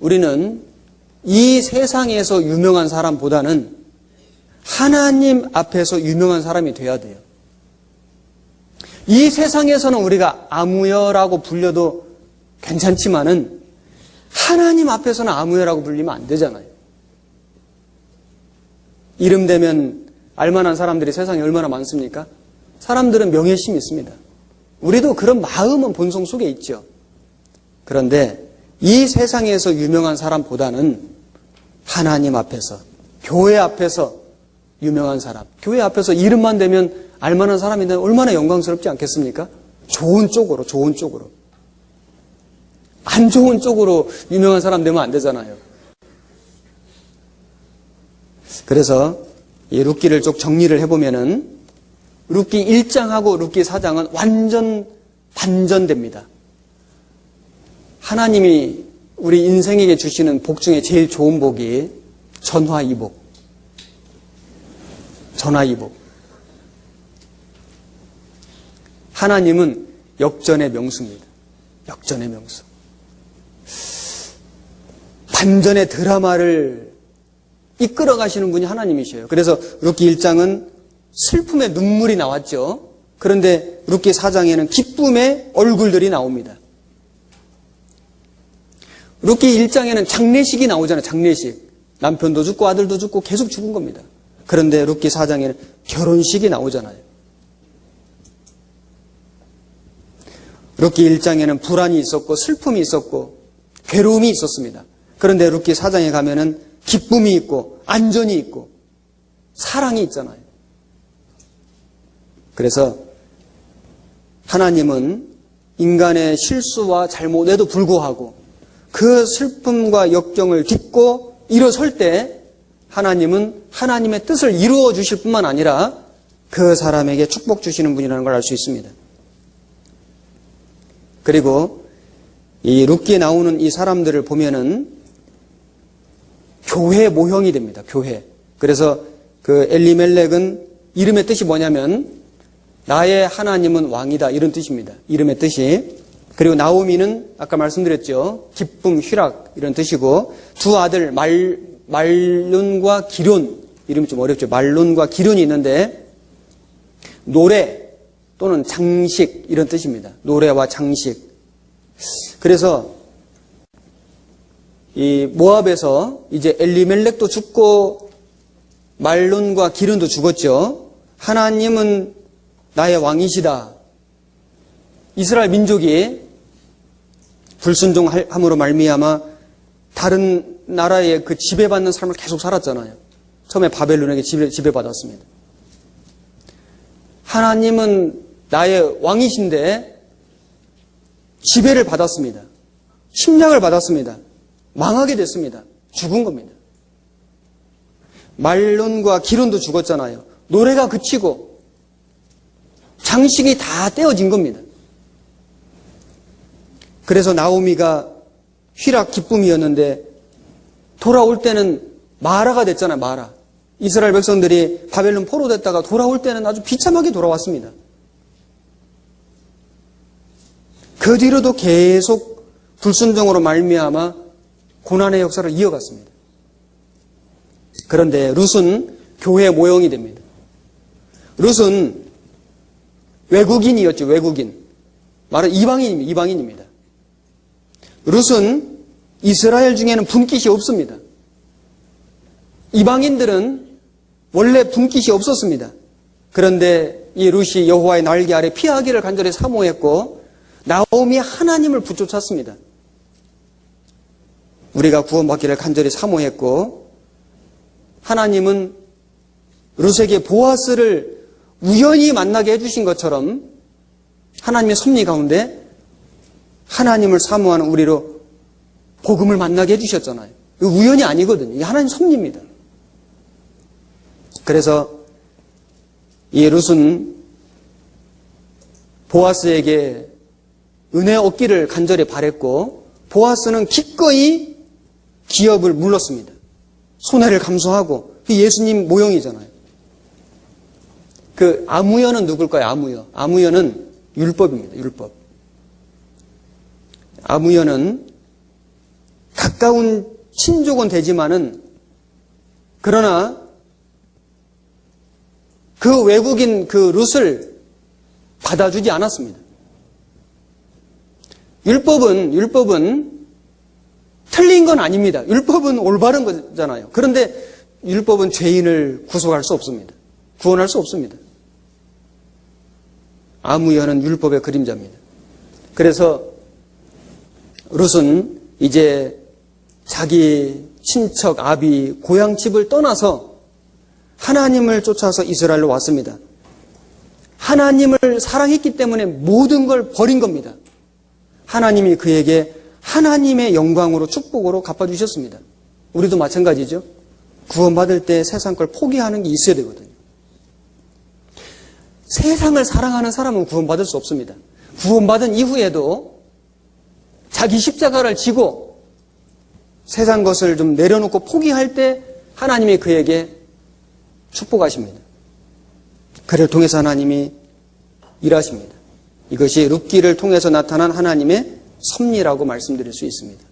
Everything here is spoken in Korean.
우리는 이 세상에서 유명한 사람보다는 하나님 앞에서 유명한 사람이 돼야 돼요. 이 세상에서는 우리가 아무여라고 불려도 괜찮지만은 하나님 앞에서는 아무여라고 불리면 안 되잖아요. 이름 되면 알만한 사람들이 세상에 얼마나 많습니까? 사람들은 명예심이 있습니다. 우리도 그런 마음은 본성 속에 있죠. 그런데 이 세상에서 유명한 사람보다는 하나님 앞에서, 교회 앞에서 유명한 사람, 교회 앞에서 이름만 되면 알만한 사람인데 얼마나 영광스럽지 않겠습니까? 좋은 쪽으로. 안 좋은 쪽으로 유명한 사람 되면 안 되잖아요. 그래서 이 룻기를 쭉 정리를 해보면은 룻기 1장하고 룻기 4장은 완전 반전됩니다. 하나님이 우리 인생에게 주시는 복 중에 제일 좋은 복이 전화이복. 하나님은 역전의 명수입니다. 역전의 명수. 반전의 드라마를 이끌어 가시는 분이 하나님이셔요. 그래서 룻기 1장은 슬픔의 눈물이 나왔죠. 그런데 룻기 4장에는 기쁨의 얼굴들이 나옵니다. 룻기 1장에는 장례식이 나오잖아요. 장례식. 남편도 죽고 아들도 죽고 계속 죽은 겁니다. 그런데 룻기 4장에는 결혼식이 나오잖아요. 룻기 1장에는 불안이 있었고 슬픔이 있었고 괴로움이 있었습니다. 그런데 룻기 4장에 가면은 기쁨이 있고 안전이 있고 사랑이 있잖아요. 그래서 하나님은 인간의 실수와 잘못에도 불구하고 그 슬픔과 역경을 딛고 일어설 때 하나님은 하나님의 뜻을 이루어 주실 뿐만 아니라 그 사람에게 축복 주시는 분이라는 걸 알 수 있습니다. 그리고 이 룻기에 나오는 이 사람들을 보면은 교회 모형이 됩니다. 교회. 그래서 그 엘리멜렉은 이름의 뜻이 뭐냐면 나의 하나님은 왕이다 이런 뜻입니다. 이름의 뜻이. 그리고 나오미는 아까 말씀드렸죠. 기쁨, 희락 이런 뜻이고 두 아들 말론과 기론 이름이 좀 어렵죠. 말론과 기론이 있는데 노래 또는 장식 이런 뜻입니다. 노래와 장식. 그래서 이 모압에서 이제 엘리멜렉도 죽고 말론과 기론도 죽었죠. 하나님은 나의 왕이시다. 이스라엘 민족이 불순종함으로 말미암아 다른 나라의 그 지배받는 삶을 계속 살았잖아요. 처음에 바벨론에게 지배받았습니다. 하나님은 나의 왕이신데 지배를 받았습니다. 침략을 받았습니다. 망하게 됐습니다. 죽은 겁니다. 말론과 기론도 죽었잖아요. 노래가 그치고 장식이 다 떼어진 겁니다. 그래서 나오미가 희락 기쁨이었는데 돌아올 때는 마라가 됐잖아요. 마라. 이스라엘 백성들이 바벨론 포로됐다가 돌아올 때는 아주 비참하게 돌아왔습니다. 그 뒤로도 계속 불순종으로 말미암아 고난의 역사를 이어갔습니다. 그런데 룻은 교회 모형이 됩니다. 룻은 외국인이었죠. 외국인. 말은 이방인입니다. 룻은 이스라엘 중에는 분깃이 없습니다. 이방인들은 원래 분깃이 없었습니다. 그런데 이 룻이 여호와의 날개 아래 피하기를 간절히 사모했고 나오미 하나님을 붙쫓았습니다. 우리가 구원받기를 간절히 사모했고 하나님은 룻에게 보아스를 우연히 만나게 해주신 것처럼 하나님의 섭리 가운데 하나님을 사모하는 우리로 복음을 만나게 해주셨잖아요. 이거 우연이 아니거든요. 이게 하나님 섭리입니다. 그래서 이 룻은 보아스에게 은혜 얻기를 간절히 바랬고 보아스는 기꺼이 기업을 물렀습니다. 손해를 감수하고 예수님 모형이잖아요. 그 아무여는 누굴까요? 아무여는 율법입니다. 율법. 아무여는 가까운 친족은 되지만은 그러나 그 외국인 그 룻을 받아주지 않았습니다. 율법은 틀린 건 아닙니다. 율법은 올바른 거잖아요. 그런데 율법은 죄인을 구속할 수 없습니다. 구원할 수 없습니다. 아무여는 율법의 그림자입니다. 그래서 룻은 이제 자기 친척 아비 고향 집을 떠나서 하나님을 쫓아서 이스라엘로 왔습니다. 하나님을 사랑했기 때문에 모든 걸 버린 겁니다. 하나님이 그에게 하나님의 영광으로 축복으로 갚아주셨습니다. 우리도 마찬가지죠. 구원받을 때 세상 걸 포기하는 게 있어야 되거든요. 세상을 사랑하는 사람은 구원받을 수 없습니다. 구원받은 이후에도 자기 십자가를 지고 세상 것을 좀 내려놓고 포기할 때 하나님이 그에게 축복하십니다. 그를 통해서 하나님이 일하십니다. 이것이 룻기를 통해서 나타난 하나님의 섭리라고 말씀드릴 수 있습니다.